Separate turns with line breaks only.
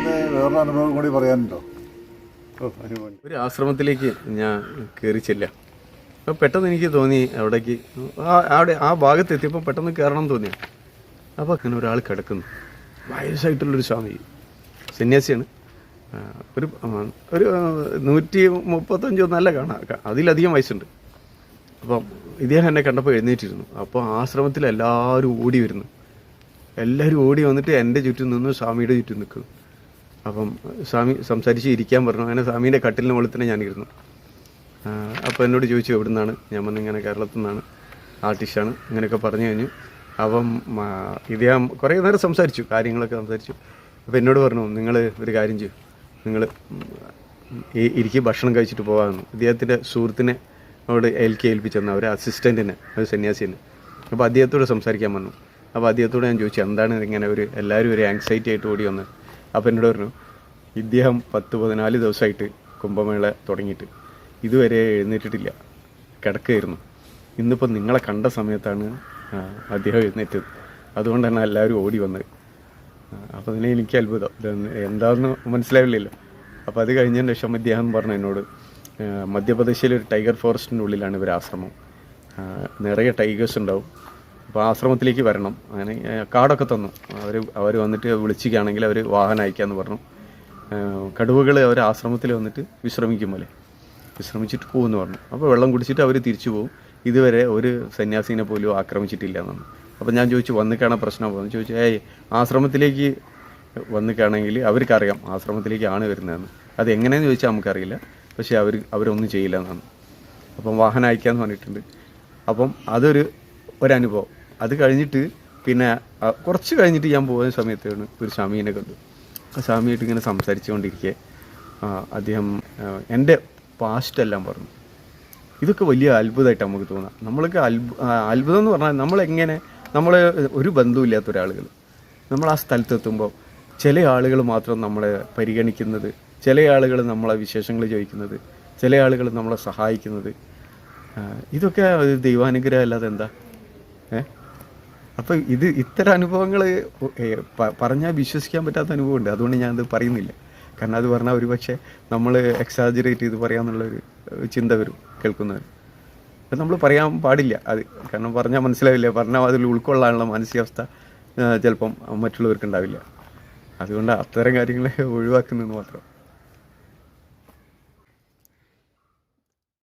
അല്ലാതെ വേറൊരു അനുഭവം കൂടി പറയാനുണ്ടോ?
ഒരു ആശ്രമത്തിലേക്ക് ഞാൻ കയറി ചെല്ലാം. അപ്പോൾ പെട്ടെന്ന് എനിക്ക് തോന്നി അവിടേക്ക് അവിടെ ആ ഭാഗത്ത് എത്തിയപ്പോൾ പെട്ടെന്ന് കയറണം തോന്നിയ. അപ്പോൾ അങ്ങനെ ഒരാൾ കിടക്കുന്നു, വയസ്സായിട്ടുള്ളൊരു സ്വാമി, സന്യാസിയാണ്. ഒരു ഒരു 135 നല്ല കാണാം, അതിലധികം വയസ്സുണ്ട്. അപ്പം ഇദ്ദേഹം എന്നെ കണ്ടപ്പോൾ എഴുന്നേറ്റിരുന്നു. അപ്പോൾ ആശ്രമത്തിൽ എല്ലാവരും ഓടി വരുന്നു. എല്ലാവരും ഓടി വന്നിട്ട് എൻ്റെ ചുറ്റും നിന്ന് സ്വാമിയുടെ ചുറ്റും നിൽക്കുന്നു. അപ്പം സ്വാമി സംസാരിച്ച് ഇരിക്കാൻ പറഞ്ഞു. അങ്ങനെ സ്വാമീൻ്റെ കട്ടിലിന് മുകളിൽ തന്നെ ഞാനിരുന്നു. അപ്പോൾ എന്നോട് ചോദിച്ചു എവിടെ നിന്നാണ്. ഞാൻ പറഞ്ഞു ഇങ്ങനെ കേരളത്തിൽ നിന്നാണ്, ആർട്ടിസ്റ്റാണ്, ഇങ്ങനെയൊക്കെ പറഞ്ഞു കഴിഞ്ഞു. അപ്പം ഇദ്ദേഹം കുറേ നേരം സംസാരിച്ചു, കാര്യങ്ങളൊക്കെ സംസാരിച്ചു. അപ്പോൾ എന്നോട് പറഞ്ഞു നിങ്ങൾ ഒരു കാര്യം ചെയ്യും, നിങ്ങൾ ഇരിക്കും, ഭക്ഷണം കഴിച്ചിട്ട് പോകാമെന്ന്. ഇദ്ദേഹത്തിൻ്റെ സുഹൃത്തിനെ അവിടെ ഏൽപ്പിച്ചെന്ന്, അവരെ അസിസ്റ്റൻറ്റിനെ, ഒരു സന്യാസിനെ. അപ്പോൾ അദ്ദേഹത്തോട് സംസാരിക്കാൻ പറഞ്ഞു. അപ്പോൾ അദ്ദേഹത്തോട് ഞാൻ ചോദിച്ചു എന്താണ് ഇങ്ങനെ എല്ലാവരും ഒരു ആങ്സൈറ്റി ആയിട്ട് ഓടി വന്നത്. അപ്പോൾ എന്നോട് പറഞ്ഞു ഇദ്ദേഹം 10-14 ദിവസമായിട്ട് കുംഭമേള തുടങ്ങിയിട്ട് ഇതുവരെ എഴുന്നേറ്റിട്ടില്ല, കിടക്കുകയായിരുന്നു. ഇന്നിപ്പോൾ നിങ്ങളെ കണ്ട സമയത്താണ് അദ്ദേഹം എഴുന്നേറ്റത്, അതുകൊണ്ടാണ് എല്ലാവരും ഓടി വന്നത്. അപ്പോൾ അതിനെ എനിക്ക് അത്ഭുതം, എന്താണെന്ന് മനസ്സിലാവില്ലല്ലോ. അപ്പോൾ അത് കഴിഞ്ഞതിന് ശേഷം ഇദ്ദേഹം പറഞ്ഞു എന്നോട് മധ്യപ്രദേശിലെ ഒരു ടൈഗർ ഫോറസ്റ്റിൻ്റെ ഉള്ളിലാണ് ഇവർ ആശ്രമം. നിറയെ ടൈഗേഴ്സ് ഉണ്ടാവും. അപ്പോൾ ആശ്രമത്തിലേക്ക് വരണം. അങ്ങനെ കാർഡൊക്കെ തന്നു. അവർ വന്നിട്ട് വിളിക്കുകയാണെങ്കിൽ അവർ വാഹനം അയക്കാമെന്ന് പറഞ്ഞു. കടുവകൾ അവർ ആശ്രമത്തിൽ വന്നിട്ട് വിശ്രമിച്ചിട്ട് പോകുമെന്ന് പറഞ്ഞു. അപ്പോൾ വെള്ളം കുടിച്ചിട്ട് അവർ തിരിച്ചു പോകും. ഇതുവരെ ഒരു സന്യാസിനെ പോലും ആക്രമിച്ചിട്ടില്ല എന്നാണ്. അപ്പോൾ ഞാൻ ചോദിച്ചു വന്നിക്കാണോ പ്രശ്നം പോകുന്നത് ചോദിച്ചു. ആശ്രമത്തിലേക്ക് വന്നിക്കാണെങ്കിൽ അവർക്കറിയാം ആശ്രമത്തിലേക്കാണ് വരുന്നതെന്ന്. അത് എങ്ങനെയെന്ന് ചോദിച്ചാൽ നമുക്കറിയില്ല, പക്ഷേ അവരൊന്നും ചെയ്യില്ല എന്നാണ്. അപ്പം വാഹനം അയക്കാമെന്ന് പറഞ്ഞിട്ടുണ്ട്. അപ്പം ഒരനുഭവം. അത് കഴിഞ്ഞിട്ട് പിന്നെ കുറച്ച് കഴിഞ്ഞിട്ട് ഞാൻ പോകുന്ന സമയത്താണ് ഒരു സ്വാമീനെ കണ്ടു. ആ സ്വാമിയായിട്ട് ഇങ്ങനെ സംസാരിച്ചുകൊണ്ടിരിക്കെ അദ്ദേഹം എൻ്റെ പാസ്റ്റെല്ലാം പറഞ്ഞു. ഇതൊക്കെ വലിയ അത്ഭുതമായിട്ട് നമുക്ക് തോന്നാം. നമ്മൾക്ക് അത്ഭുതം എന്ന് പറഞ്ഞാൽ നമ്മൾ ഒരു ബന്ധവുമില്ലാത്ത ഒരാളുകൾ നമ്മൾ ആ സ്ഥലത്തെത്തുമ്പോൾ ചില ആളുകൾ മാത്രം നമ്മളെ പരിഗണിക്കുന്നത്, ചില ആളുകൾ നമ്മളെ വിശേഷങ്ങൾ ചോദിക്കുന്നത്, ചില ആളുകൾ നമ്മളെ സഹായിക്കുന്നത്, ഇതൊക്കെ ദൈവാനുഗ്രഹം അല്ലാതെ എന്താ? അപ്പോൾ ഇത്തരം അനുഭവങ്ങൾ പറഞ്ഞാൽ വിശ്വസിക്കാൻ പറ്റാത്ത അനുഭവമുണ്ട്. അതുകൊണ്ട് ഞാനത് പറയുന്നില്ല. കാരണം അത് പറഞ്ഞാൽ ഒരുപക്ഷെ നമ്മൾ എക്സാജറേറ്റ് ചെയ്ത് പറയാമെന്നുള്ളൊരു ചിന്ത വരും കേൾക്കുന്നവർ. അപ്പം നമ്മൾ പറയാൻ പാടില്ല അത്. കാരണം പറഞ്ഞാൽ മനസ്സിലാവില്ല, പറഞ്ഞാൽ അതിൽ ഉൾക്കൊള്ളാനുള്ള മാനസികാവസ്ഥ ചിലപ്പം മറ്റുള്ളവർക്ക് ഉണ്ടാവില്ല. അതുകൊണ്ട് അത്തരം കാര്യങ്ങളെ ഒഴിവാക്കുന്നതെന്ന് മാത്രം.